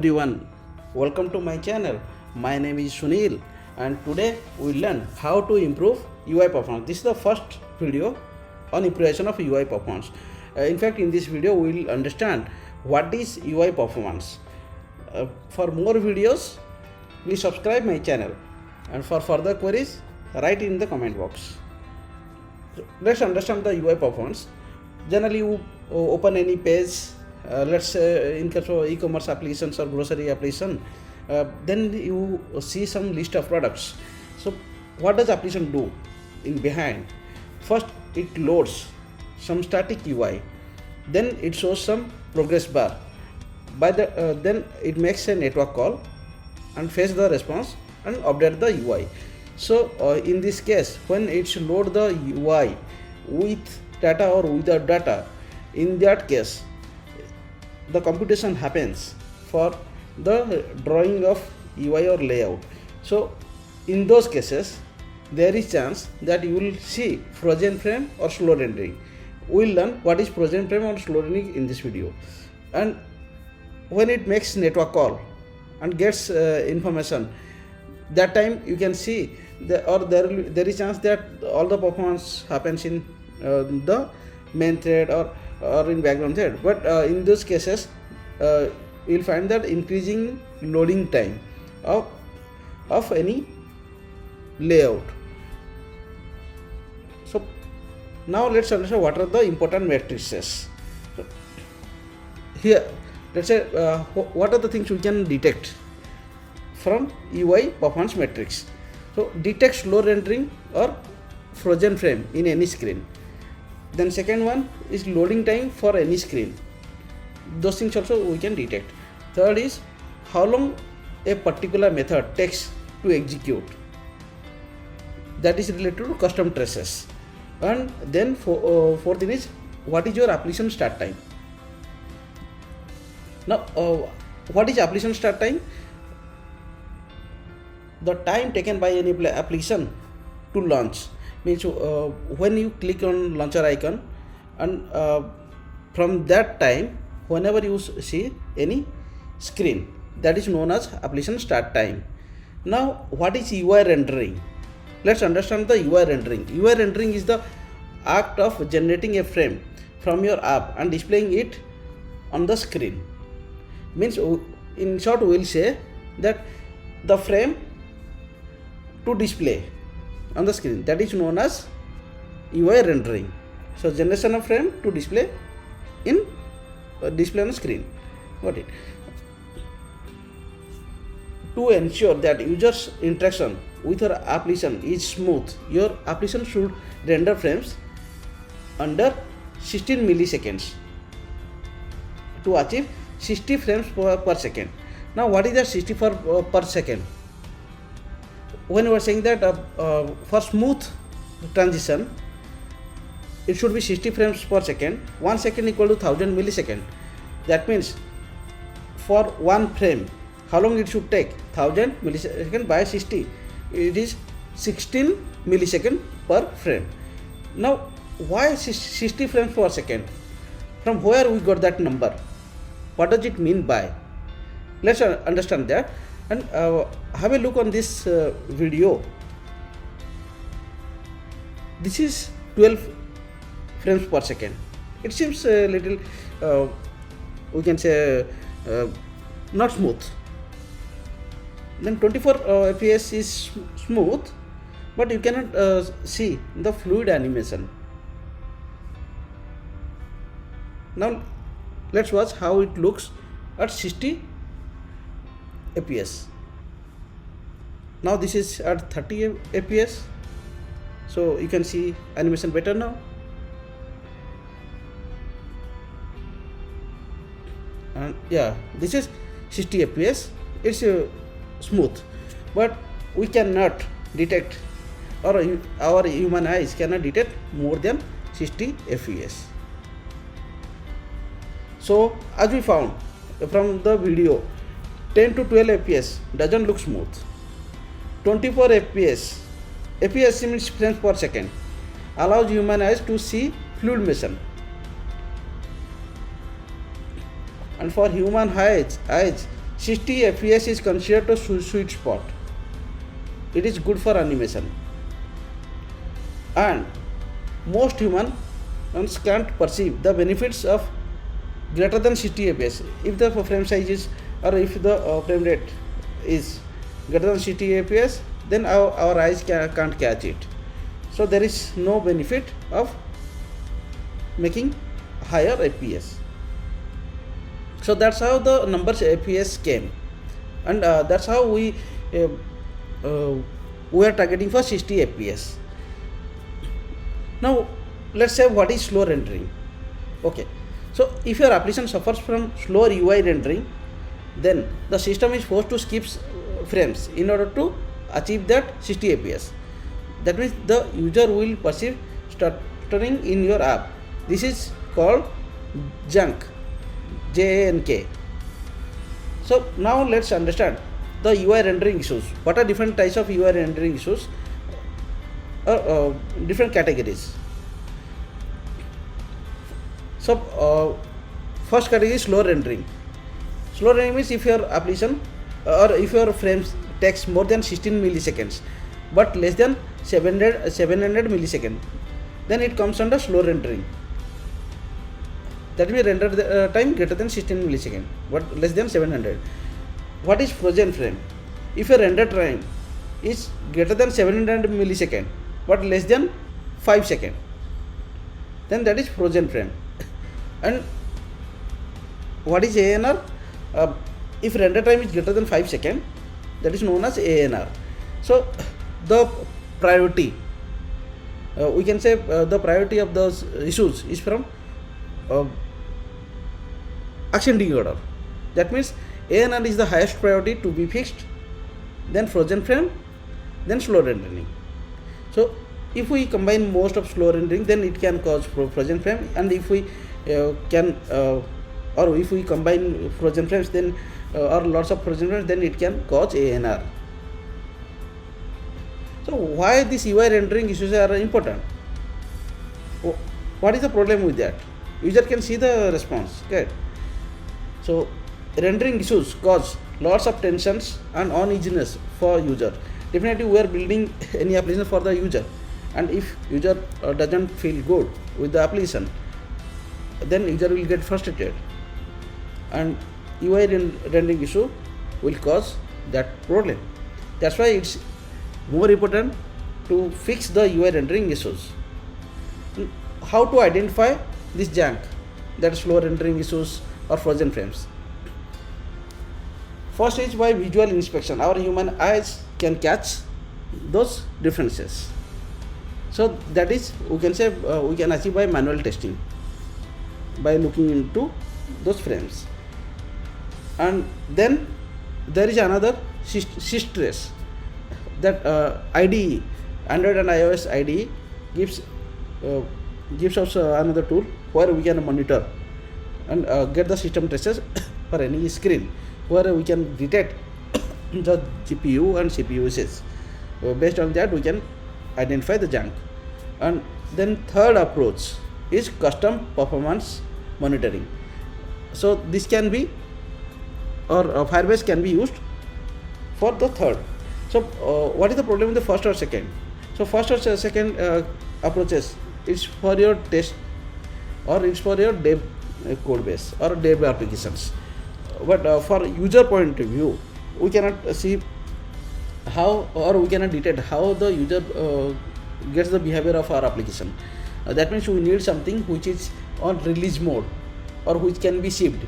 Everyone, welcome to my channel. My name is Sunil, and today we learn how to improve UI performance. This is the first video on improvement of UI performance. In fact, in this video we will understand what is UI performance. For more videos, please subscribe my channel, and for further queries, write in the comment box. So let's understand the UI performance. Generally, you open any page, let's say in case of e-commerce applications or grocery application, then you see some list of products. So what does application do in behind? First it loads some static UI, then it shows some progress bar. Then it makes a network call and fetch the response and update the UI. So in this case, when it's load the UI with data or without data, in that case the computation happens for the drawing of UI or layout. So in those cases there is chance that you will see frozen frame or slow rendering. We will learn what is frozen frame or slow rendering in this video. And when it makes network call and gets information, that time you can see there is chance that all the performance happens in the main thread or in background thread. But in those cases you will find that increasing loading time of any layout. So now let's understand what are the important matrices. So here let's say what are the things we can detect from UI performance matrix. So detect slow rendering or frozen frame in any screen. Then second one is loading time for any screen. Those things also we can detect. Third is how long a particular method takes to execute. That is related to custom traces. And then fourth thing is what is your application start time. Now what is application start time? The time taken by any application to launch. Means when you click on launcher icon, and from that time whenever you see any screen, that is known as application start time. Now what is UI rendering? Let's understand the UI rendering. UI rendering is the act of generating a frame from your app and displaying it on the screen. Means in short we will say that the frame to display on the screen, that is known as UI rendering. So generation of frame to display in display on the screen. Got it? To ensure that user's interaction with your application is smooth, your application should render frames under 16 milliseconds to achieve 60 frames per second. Now what is the 60 per second? When we are saying that for smooth transition it should be 60 frames per second. 1 second equal to 1000 millisecond. That means for one frame how long it should take? 1000 millisecond by 60, it is 16 millisecond per frame. Now why 60 frames per second? From where we got that number? What does it mean by? Let's understand that and have a look on this video. This is 12 frames per second. It seems a little we can say not smooth. Then 24 fps is smooth, but you cannot see the fluid animation. Now let's watch how it looks at 60 fps. Now this is at 30 fps, so you can see animation better now. And yeah, this is 60 fps. It's smooth, but we cannot detect, or our human eyes cannot detect more than 60 fps. So as we found from the video, 10 to 12 fps doesn't look smooth. 24 fps means frames per second, allows human eyes to see fluid motion. And for human eyes 60 fps is considered a sweet spot. It is good for animation, and most humans can't perceive the benefits of greater than 60 fps. If the frame size is, or if the frame rate is greater than 60 fps, then our eyes can't catch it. So there is no benefit of making higher fps. So that's how the numbers fps came, and that's how we are targeting for 60 fps. Now let's say what is slow rendering. Okay, so if your application suffers from slow UI rendering, then the system is forced to skip frames in order to achieve that 60 fps. That means the user will perceive stuttering in your app. This is called junk, JANK. So now let's understand the UI rendering issues. What are different types of UI rendering issues, or different categories? So first category is slow rendering. Slow rendering means if your application or if your frames takes more than 16 milliseconds but less than 700 milliseconds, then it comes under slow rendering. That means render time greater than 16 milliseconds but less than 700. What is frozen frame? If your render time is greater than 700 milliseconds but less than 5 seconds, then that is frozen frame. And what is ANR? If render time is greater than 5 seconds, that is known as ANR. So the priority, we can say the priority of those issues is from ascending order. That means ANR is the highest priority to be fixed, then frozen frame, then slow rendering. So if we combine most of slow rendering, then it can cause frozen frame, and if we or if we combine frozen frames, then or lots of frozen frames, then it can cause ANR. So why these UI rendering issues are important? What is the problem with that? User can see the response, okay? So rendering issues cause lots of tensions and uneasiness for user. Definitely we are building any application for the user, and if user doesn't feel good with the application, then user will get frustrated, and UI rendering issue will cause that problem. That's why it's more important to fix the UI rendering issues. How to identify this junk, that slow rendering issues or frozen frames? First is by visual inspection. Our human eyes can catch those differences. So that is, we can say, we can achieve by manual testing, by looking into those frames. And then there is another systrace, that IDE, Android and iOS IDE gives us another tool where we can monitor and get the system traces for any screen, where we can detect the GPU and CPU usage. Based on that, we can identify the junk. And then third approach is custom performance monitoring. So this can be, or Firebase can be used for the third. So what is the problem with the first or second? So first or second approaches, it's for your test, or it's for your dev code base or dev applications. But for user point of view, we cannot see how, or we cannot detect how the user gets the behavior of our application. That means we need something which is on release mode, or which can be shipped,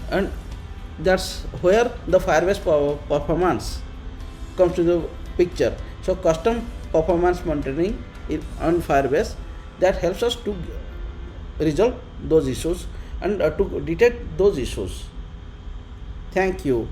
and that's where the Firebase performance comes to the picture. So custom performance monitoring on Firebase, that helps us to resolve those issues and to detect those issues. Thank you.